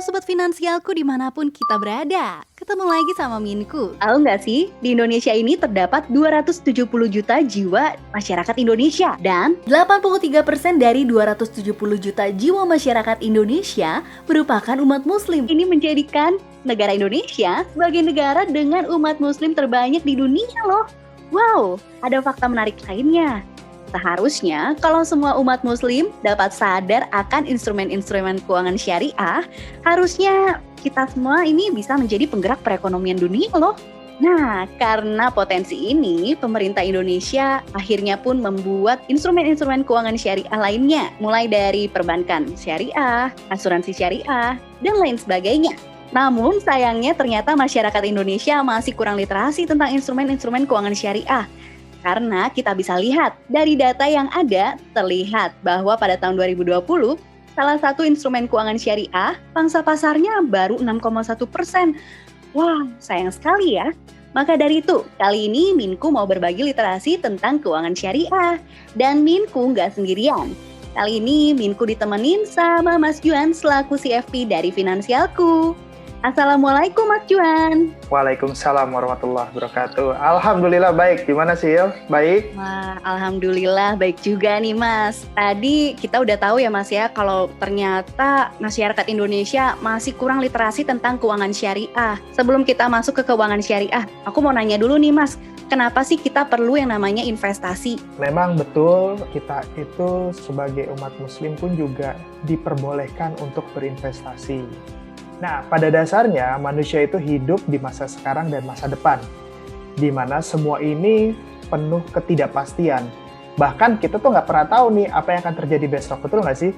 Sobat Finansialku dimanapun kita berada. Ketemu lagi sama Minku. Tahu nggak sih, di Indonesia ini terdapat 270 juta jiwa masyarakat Indonesia. Dan 83% dari 270 juta jiwa masyarakat Indonesia merupakan umat muslim. ini menjadikan negara Indonesia sebagai negara dengan umat muslim terbanyak di dunia loh. Wow, ada fakta menarik lainnya. Seharusnya kalau semua umat muslim dapat sadar akan instrumen-instrumen keuangan syariah, harusnya kita semua ini bisa menjadi penggerak perekonomian dunia loh. Nah, karena potensi ini, pemerintah Indonesia akhirnya pun membuat instrumen-instrumen keuangan syariah lainnya, mulai dari perbankan syariah, asuransi syariah, dan lain sebagainya. Namun sayangnya ternyata masyarakat Indonesia masih kurang literasi tentang instrumen-instrumen keuangan syariah. Karena kita bisa lihat dari data yang ada, terlihat bahwa pada tahun 2020, salah satu instrumen keuangan syariah, pangsa pasarnya baru 6,1%. Wah, sayang sekali ya. Maka dari itu, kali ini Minku mau berbagi literasi tentang keuangan syariah. Dan Minku nggak sendirian. Kali ini Minku ditemenin sama Mas Juan selaku CFP dari Finansialku. Assalamualaikum Mas Juan. Waalaikumsalam warahmatullahi wabarakatuh. Alhamdulillah baik. Gimana sih, Il? Baik? Wah, alhamdulillah baik juga nih Mas. Tadi kita udah tahu ya Mas ya, kalau ternyata masyarakat Indonesia masih kurang literasi tentang keuangan syariah. Sebelum kita masuk ke keuangan syariah, aku mau nanya dulu nih Mas, kenapa sih kita perlu yang namanya investasi? Memang betul, kita itu sebagai umat muslim pun juga diperbolehkan untuk berinvestasi. Nah, pada dasarnya manusia itu hidup di masa sekarang dan masa depan, di mana semua ini penuh ketidakpastian. Bahkan kita tuh nggak pernah tahu nih apa yang akan terjadi besok, betul nggak sih?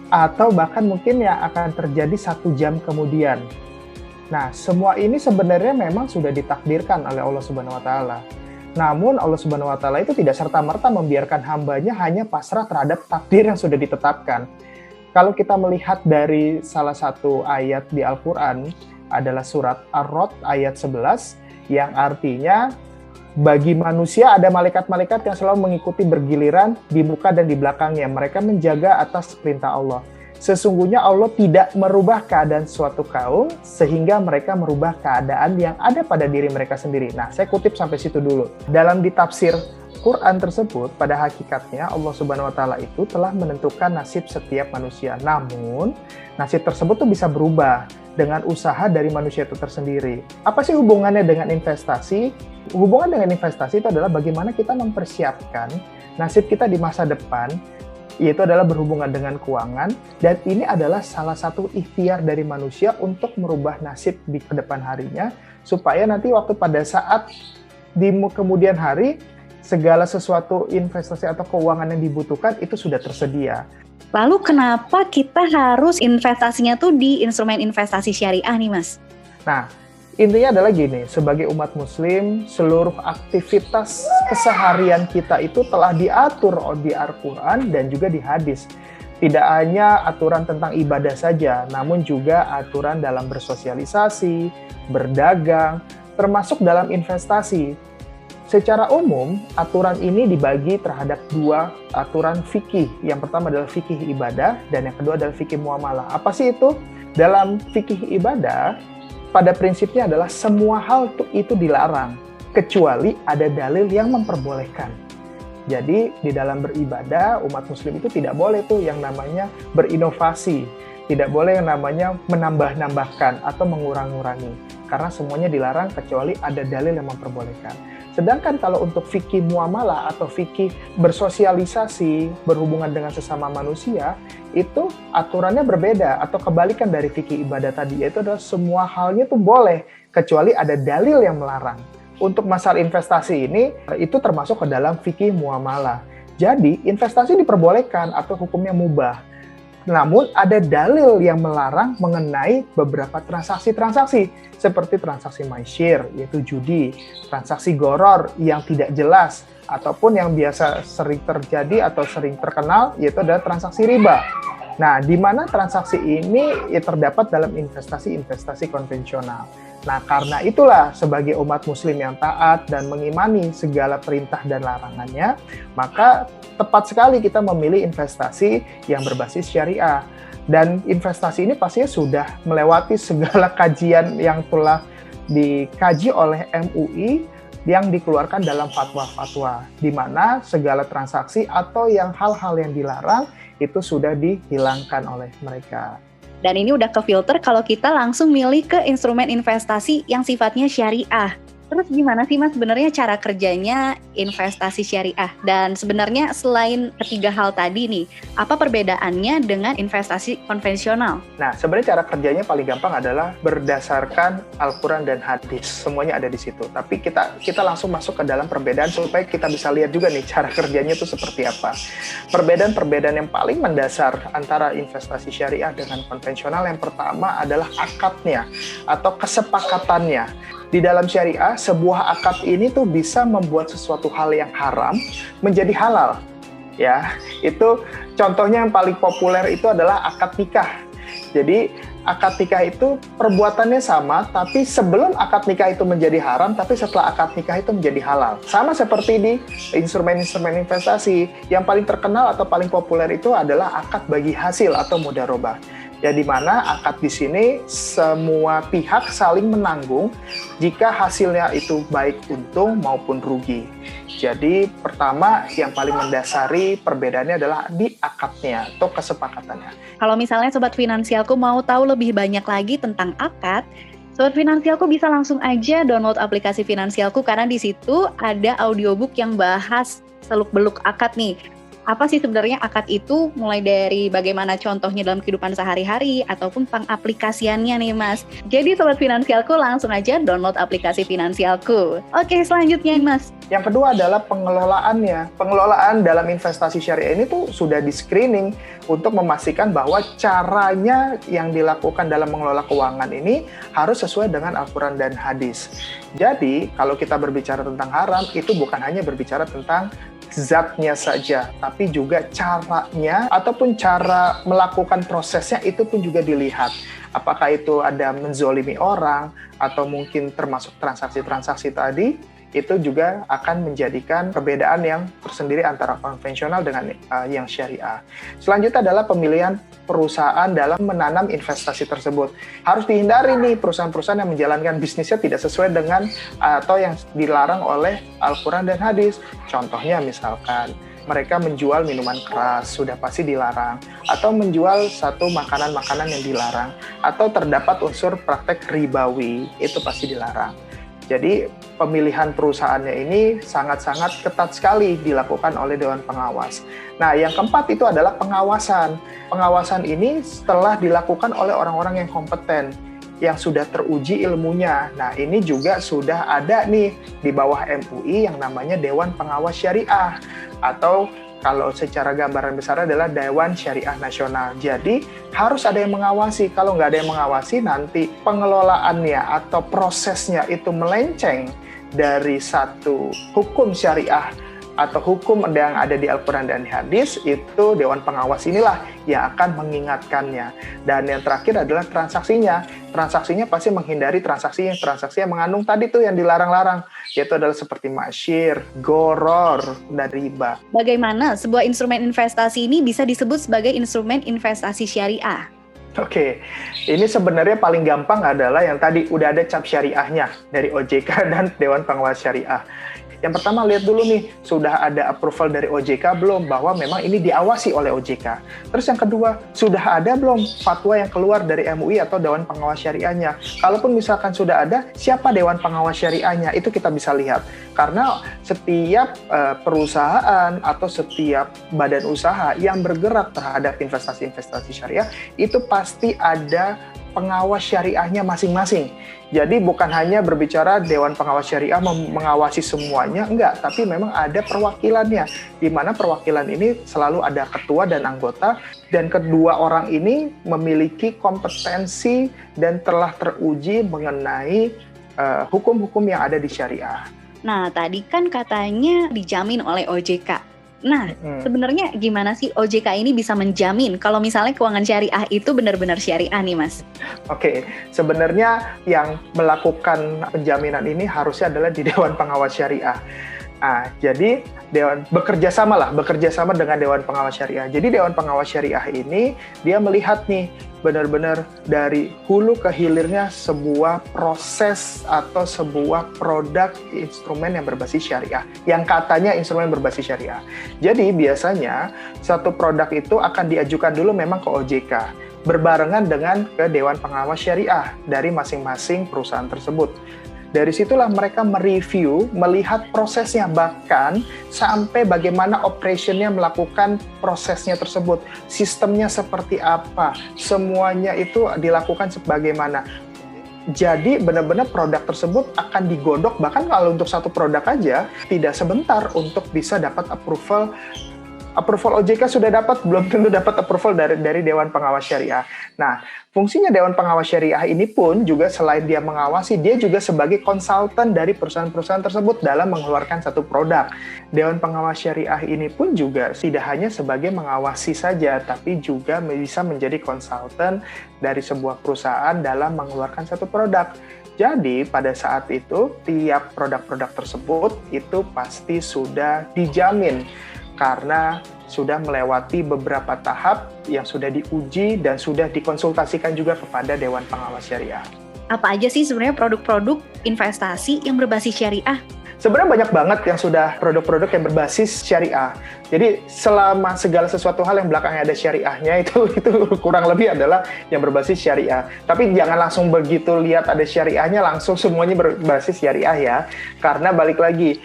Atau bahkan mungkin yang akan terjadi 1 jam kemudian. Nah, semua ini sebenarnya memang sudah ditakdirkan oleh Allah Subhanahu Wa Taala. Namun Allah Subhanahu Wa Taala itu tidak serta-merta membiarkan hambanya hanya pasrah terhadap takdir yang sudah ditetapkan. Kalau kita melihat dari salah satu ayat di Al-Quran adalah surat Ar-Rod ayat 11 yang artinya bagi manusia ada malaikat-malaikat yang selalu mengikuti bergiliran di muka dan di belakangnya. Mereka menjaga atas perintah Allah. Sesungguhnya Allah tidak merubah keadaan suatu kaum sehingga mereka merubah keadaan yang ada pada diri mereka sendiri. Nah, saya kutip sampai situ dulu. Dalam ditafsir Quran tersebut, pada hakikatnya Allah Subhanahu Wa Taala itu telah menentukan nasib setiap manusia. Namun, nasib tersebut tuh bisa berubah dengan usaha dari manusia itu tersendiri. Apa sih hubungannya dengan investasi? Hubungan dengan investasi itu adalah bagaimana kita mempersiapkan nasib kita di masa depan, yaitu adalah berhubungan dengan keuangan, dan ini adalah salah satu ikhtiar dari manusia untuk merubah nasib di kedepan harinya, supaya nanti waktu pada saat di kemudian hari, segala sesuatu investasi atau keuangan yang dibutuhkan itu sudah tersedia. Lalu kenapa kita harus investasinya tuh di instrumen investasi syariah nih Mas? Nah, intinya adalah gini, sebagai umat muslim, seluruh aktivitas keseharian kita itu telah diatur di Al-Quran dan juga di hadis. Tidak hanya aturan tentang ibadah saja, namun juga aturan dalam bersosialisasi, berdagang, termasuk dalam investasi. Secara umum, aturan ini dibagi terhadap 2 aturan fikih. Yang pertama adalah fikih ibadah, dan yang kedua adalah fikih muamalah. Apa sih itu? Dalam fikih ibadah, pada prinsipnya adalah semua hal itu dilarang, kecuali ada dalil yang memperbolehkan. Jadi, di dalam beribadah, umat muslim itu tidak boleh tuh yang namanya berinovasi. Tidak boleh yang namanya menambah-nambahkan atau mengurang-ngurangi. Karena semuanya dilarang kecuali ada dalil yang memperbolehkan. Sedangkan kalau untuk fikih muamalah atau fikih bersosialisasi, berhubungan dengan sesama manusia, itu aturannya berbeda atau kebalikan dari fikih ibadah tadi, yaitu adalah semua halnya itu boleh, kecuali ada dalil yang melarang. Untuk masalah investasi ini, itu termasuk ke dalam fikih muamalah. Jadi, investasi diperbolehkan atau hukumnya mubah. Namun ada dalil yang melarang mengenai beberapa transaksi-transaksi seperti transaksi maisir, yaitu judi, transaksi goror yang tidak jelas, ataupun yang biasa sering terjadi atau sering terkenal, yaitu adalah transaksi riba. Nah, di mana transaksi ini terdapat dalam investasi-investasi konvensional. Nah, karena itulah sebagai umat muslim yang taat dan mengimani segala perintah dan larangannya, maka tepat sekali kita memilih investasi yang berbasis syariah. Dan investasi ini pastinya sudah melewati segala kajian yang telah dikaji oleh MUI yang dikeluarkan dalam fatwa-fatwa, di mana segala transaksi atau hal-hal yang dilarang itu sudah dihilangkan oleh mereka. Dan ini udah ke-filter kalau kita langsung milih ke instrumen investasi yang sifatnya syariah. Terus gimana sih Mas sebenarnya cara kerjanya investasi syariah? Dan sebenarnya selain ketiga hal tadi nih, apa perbedaannya dengan investasi konvensional? Nah, sebenarnya cara kerjanya paling gampang adalah berdasarkan Al-Quran dan hadis. Semuanya ada di situ. Tapi kita langsung masuk ke dalam perbedaan supaya kita bisa lihat juga nih cara kerjanya itu seperti apa. Perbedaan-perbedaan yang paling mendasar antara investasi syariah dengan konvensional yang pertama adalah akadnya atau kesepakatannya. Di dalam syariah, sebuah akad ini tuh bisa membuat sesuatu hal yang haram menjadi halal. Ya, itu contohnya yang paling populer itu adalah akad nikah. Jadi, akad nikah itu perbuatannya sama, tapi sebelum akad nikah itu menjadi haram, tapi setelah akad nikah itu menjadi halal. Sama seperti di instrumen-instrumen investasi, yang paling terkenal atau paling populer itu adalah akad bagi hasil atau mudharabah. Ya, di mana akad di sini semua pihak saling menanggung jika hasilnya itu baik untung maupun rugi. Jadi pertama yang paling mendasari perbedaannya adalah di akadnya atau kesepakatannya. Kalau misalnya Sobat Finansialku mau tahu lebih banyak lagi tentang akad, Sobat Finansialku bisa langsung aja download aplikasi Finansialku karena di situ ada audiobook yang bahas seluk-beluk akad nih. Apa sih sebenarnya akad itu, mulai dari bagaimana contohnya dalam kehidupan sehari-hari, ataupun pengaplikasiannya nih Mas. Jadi Sobat Finansialku langsung aja download aplikasi Finansialku. Oke, selanjutnya Mas. Yang kedua adalah pengelolaannya. Pengelolaan dalam investasi syariah ini tuh sudah di-screening untuk memastikan bahwa caranya yang dilakukan dalam mengelola keuangan ini harus sesuai dengan Al-Quran dan hadis. Jadi, kalau kita berbicara tentang haram, itu bukan hanya berbicara tentang zatnya saja, tapi juga caranya ataupun cara melakukan prosesnya itu pun juga dilihat. Apakah itu ada menzolimi orang atau mungkin termasuk transaksi-transaksi tadi, itu juga akan menjadikan perbedaan yang tersendiri antara konvensional dengan yang syariah. Selanjutnya adalah pemilihan perusahaan dalam menanam investasi tersebut. Harus dihindari nih perusahaan-perusahaan yang menjalankan bisnisnya tidak sesuai dengan atau yang dilarang oleh Al-Quran dan hadis. Contohnya misalkan mereka menjual minuman keras, sudah pasti dilarang, atau menjual satu makanan-makanan yang dilarang, atau terdapat unsur praktek ribawi, itu pasti dilarang. Jadi pemilihan perusahaannya ini sangat-sangat ketat sekali dilakukan oleh Dewan Pengawas. Nah, yang keempat itu adalah pengawasan. Pengawasan ini setelah dilakukan oleh orang-orang yang kompeten, yang sudah teruji ilmunya. Nah, ini juga sudah ada nih di bawah MUI yang namanya Dewan Pengawas Syariah, atau kalau secara gambaran besar adalah Dewan Syariah Nasional. Jadi harus ada yang mengawasi. Kalau nggak ada yang mengawasi, nanti pengelolaannya atau prosesnya itu melenceng dari satu hukum syariah atau hukum yang ada di Al-Quran dan hadis, itu Dewan Pengawas inilah yang akan mengingatkannya. Dan yang terakhir adalah transaksinya. Transaksinya pasti menghindari transaksi yang mengandung tadi tuh yang dilarang-larang, yaitu adalah seperti masyir, goror, dan riba. Bagaimana sebuah instrumen investasi ini bisa disebut sebagai instrumen investasi syariah? Oke, ini sebenarnya paling gampang adalah yang tadi udah ada cap syariahnya dari OJK dan Dewan Pengawas Syariah. Yang pertama, lihat dulu nih, sudah ada approval dari OJK belum bahwa memang ini diawasi oleh OJK. Terus yang kedua, sudah ada belum fatwa yang keluar dari MUI atau Dewan Pengawas Syariahnya? Kalaupun misalkan sudah ada, siapa Dewan Pengawas Syariahnya? Itu kita bisa lihat. Karena setiap perusahaan atau setiap badan usaha yang bergerak terhadap investasi-investasi syariah, itu pasti ada pengawas syariahnya masing-masing. Jadi bukan hanya berbicara Dewan Pengawas Syariah mengawasi semuanya, enggak, tapi memang ada perwakilannya, di mana perwakilan ini selalu ada ketua dan anggota, dan kedua orang ini memiliki kompetensi dan telah teruji mengenai hukum-hukum yang ada di syariah. Nah, tadi kan katanya dijamin oleh OJK. Nah, sebenarnya gimana sih OJK ini bisa menjamin kalau misalnya keuangan syariah itu benar-benar syariah nih, Mas? Oke, sebenarnya yang melakukan penjaminan ini harusnya adalah di Dewan Pengawas Syariah. Jadi bekerja sama dengan Dewan Pengawas Syariah. Jadi Dewan Pengawas Syariah ini dia melihat nih benar-benar dari hulu ke hilirnya sebuah proses atau sebuah produk instrumen yang berbasis syariah, yang katanya instrumen berbasis syariah. Jadi biasanya satu produk itu akan diajukan dulu memang ke OJK, berbarengan dengan ke Dewan Pengawas Syariah dari masing-masing perusahaan tersebut. Dari situlah mereka mereview, melihat prosesnya, bahkan sampai bagaimana operationnya melakukan prosesnya tersebut. Sistemnya seperti apa, semuanya itu dilakukan sebagaimana. Jadi benar-benar produk tersebut akan digodok, bahkan kalau untuk satu produk aja, tidak sebentar untuk bisa dapat approval OJK sudah dapat, belum tentu dapat approval dari Dewan Pengawas Syariah. Nah, fungsinya Dewan Pengawas Syariah ini pun juga selain dia mengawasi, dia juga sebagai konsultan dari perusahaan-perusahaan tersebut dalam mengeluarkan satu produk. Dewan Pengawas Syariah ini pun juga tidak hanya sebagai mengawasi saja, tapi juga bisa menjadi konsultan dari sebuah perusahaan dalam mengeluarkan satu produk. Jadi pada saat itu, tiap produk-produk tersebut itu pasti sudah dijamin karena sudah melewati beberapa tahap yang sudah diuji dan sudah dikonsultasikan juga kepada Dewan Pengawas Syariah. Apa aja sih sebenarnya produk-produk investasi yang berbasis syariah? Sebenarnya banyak banget yang sudah produk-produk yang berbasis syariah. Jadi selama segala sesuatu hal yang belakangnya ada syariahnya itu kurang lebih adalah yang berbasis syariah. Tapi jangan langsung begitu lihat ada syariahnya langsung semuanya berbasis syariah ya. Karena balik lagi,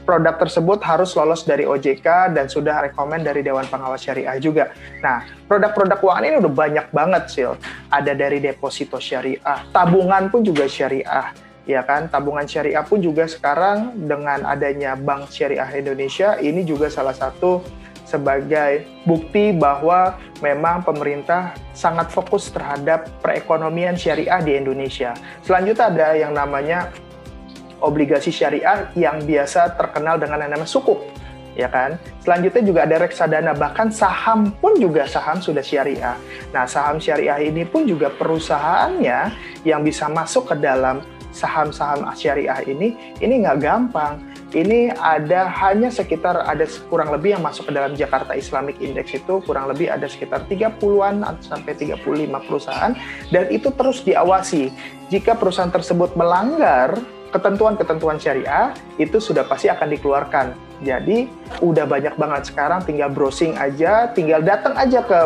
produk tersebut harus lolos dari OJK dan sudah rekomen dari Dewan Pengawas Syariah juga. Nah, produk-produk keuangan ini udah banyak banget, Sil. Ada dari deposito syariah, tabungan pun juga syariah, ya kan? Tabungan syariah pun juga sekarang dengan adanya Bank Syariah Indonesia, ini juga salah satu sebagai bukti bahwa memang pemerintah sangat fokus terhadap perekonomian syariah di Indonesia. Selanjutnya ada yang namanya obligasi syariah yang biasa terkenal dengan yang namanya sukuk, ya kan? Selanjutnya juga ada reksadana, bahkan saham pun juga saham sudah syariah. Nah, saham syariah ini pun juga perusahaannya yang bisa masuk ke dalam saham-saham syariah ini nggak gampang. Ini hanya sekitar ada kurang lebih yang masuk ke dalam Jakarta Islamic Index itu kurang lebih ada sekitar 30-an sampai 35 perusahaan, dan itu terus diawasi. Jika perusahaan tersebut melanggar ketentuan-ketentuan syariah, itu sudah pasti akan dikeluarkan. Jadi udah banyak banget sekarang, tinggal browsing aja, tinggal datang aja ke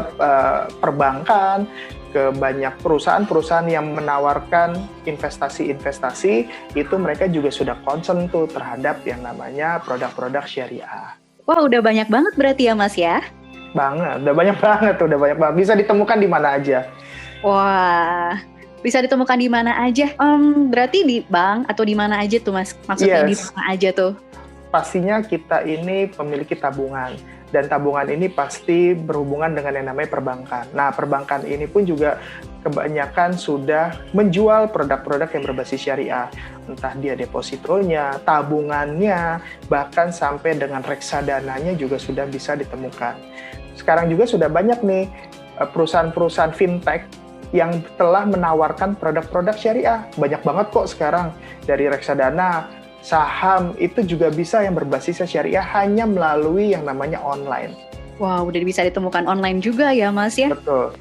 perbankan, ke banyak perusahaan-perusahaan yang menawarkan investasi-investasi, itu mereka juga sudah concern tuh terhadap yang namanya produk-produk syariah. Wah, udah banyak banget berarti ya Mas ya? Udah banyak banget. Bisa ditemukan di mana aja. Wah, bisa ditemukan di mana aja? Berarti di bank atau di mana aja tuh Mas? Maksudnya di mana aja tuh? Pastinya kita ini memiliki tabungan. Dan tabungan ini pasti berhubungan dengan yang namanya perbankan. Nah, perbankan ini pun juga kebanyakan sudah menjual produk-produk yang berbasis syariah. Entah dia depositonya, tabungannya, bahkan sampai dengan reksadananya juga sudah bisa ditemukan. Sekarang juga sudah banyak nih perusahaan-perusahaan fintech yang telah menawarkan produk-produk syariah. Banyak banget kok sekarang, dari reksadana, saham, itu juga bisa yang berbasis syariah hanya melalui yang namanya online. Wow, udah bisa ditemukan online juga ya Mas ya? Betul.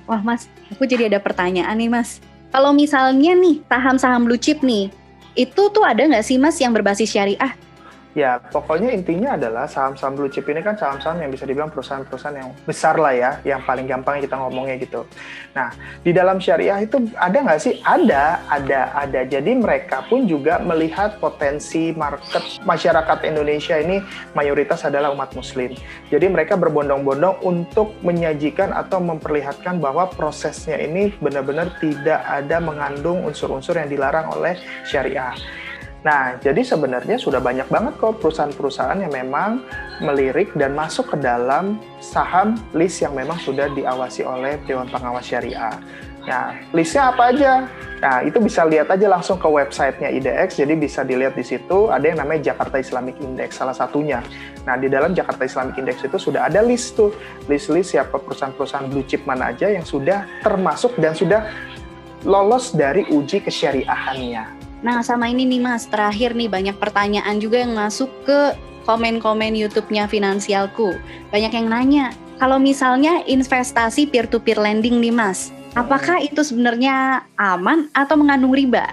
Wah Mas, aku jadi ada pertanyaan nih Mas. Kalau misalnya nih saham-saham blue chip nih, itu tuh ada nggak sih Mas yang berbasis syariah? Ya, pokoknya intinya adalah saham-saham blue chip ini kan saham-saham yang bisa dibilang perusahaan-perusahaan yang besar lah ya, yang paling gampang kita ngomongnya gitu. Nah, di dalam syariah itu ada nggak sih? Ada. Jadi mereka pun juga melihat potensi market masyarakat Indonesia ini mayoritas adalah umat muslim. Jadi mereka berbondong-bondong untuk menyajikan atau memperlihatkan bahwa prosesnya ini benar-benar tidak ada mengandung unsur-unsur yang dilarang oleh syariah. Nah, jadi sebenarnya sudah banyak banget kok perusahaan-perusahaan yang memang melirik dan masuk ke dalam saham list yang memang sudah diawasi oleh Dewan Pengawas Syariah. Nah, listnya apa aja? Nah, itu bisa lihat aja langsung ke websitenya IDX, jadi bisa dilihat di situ, ada yang namanya Jakarta Islamic Index, salah satunya. Nah, di dalam Jakarta Islamic Index itu sudah ada list tuh, list-list siapa perusahaan-perusahaan blue chip mana aja yang sudah termasuk dan sudah lolos dari uji kesyariahannya. Nah, sama ini nih Mas, terakhir nih banyak pertanyaan juga yang masuk ke komen-komen YouTube-nya Finansialku. Banyak yang nanya, kalau misalnya investasi peer-to-peer lending nih Mas, apakah itu sebenarnya aman atau mengandung riba?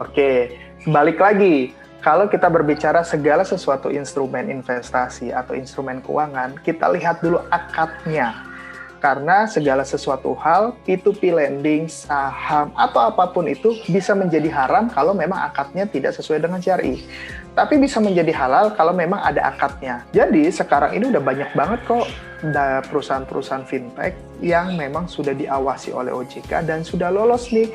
Oke, balik lagi. Kalau kita berbicara segala sesuatu instrumen investasi atau instrumen keuangan, kita lihat dulu akadnya. Karena segala sesuatu hal, P2P lending, saham, atau apapun itu bisa menjadi haram kalau memang akadnya tidak sesuai dengan syar'i. Tapi bisa menjadi halal kalau memang ada akadnya. Jadi sekarang ini udah banyak banget kok perusahaan-perusahaan fintech yang memang sudah diawasi oleh OJK dan sudah lolos nih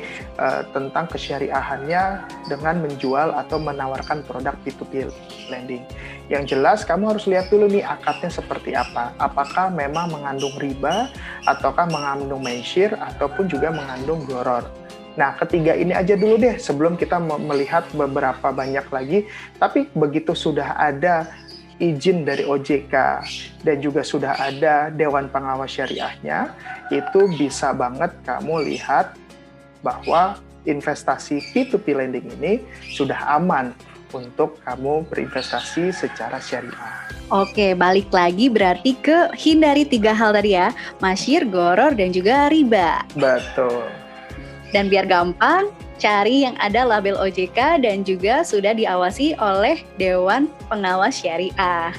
tentang kesyariahannya dengan menjual atau menawarkan produk P2P lending. Yang jelas kamu harus lihat dulu nih akadnya seperti apa. Apakah memang mengandung riba, ataukah mengandung maisir, ataupun juga mengandung gharar. Nah, ketiga ini aja dulu deh sebelum kita melihat beberapa banyak lagi. Tapi begitu sudah ada izin dari OJK dan juga sudah ada Dewan Pengawas Syariahnya, itu bisa banget kamu lihat bahwa investasi P2P lending ini sudah aman untuk kamu berinvestasi secara syariah. Oke, balik lagi berarti ke hindari 3 hal tadi ya, masyir, gharar, dan juga riba. Betul. Dan biar gampang, cari yang ada label OJK dan juga sudah diawasi oleh Dewan Pengawas Syariah.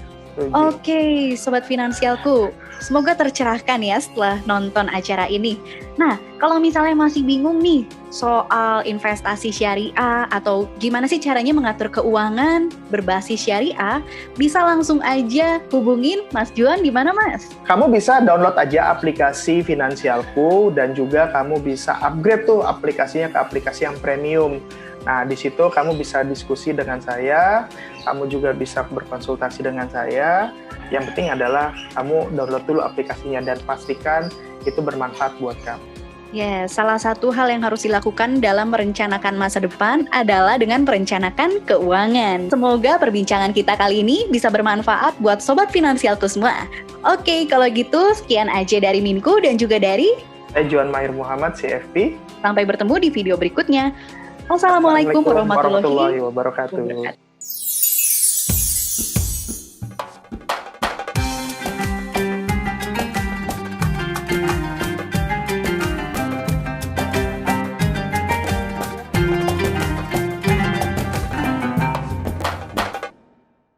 Oke, Sobat Finansialku, semoga tercerahkan ya setelah nonton acara ini. Nah, kalau misalnya masih bingung nih soal investasi syariah atau gimana sih caranya mengatur keuangan berbasis syariah, bisa langsung aja hubungin Mas Juan di mana Mas? Kamu bisa download aja aplikasi Finansialku dan juga kamu bisa upgrade tuh aplikasinya ke aplikasi yang premium. Nah, di situ kamu bisa diskusi dengan saya, kamu juga bisa berkonsultasi dengan saya. Yang penting adalah kamu download dulu aplikasinya dan pastikan itu bermanfaat buat kamu. Yes, salah satu hal yang harus dilakukan dalam merencanakan masa depan adalah dengan merencanakan keuangan. Semoga perbincangan kita kali ini bisa bermanfaat buat Sobat Finansialku semua. Oke, kalau gitu sekian aja dari Minku dan juga dari Saya Juan Mahir Muhammad, CFP. Sampai bertemu di video berikutnya. Wassalamualaikum warahmatullahi wabarakatuh.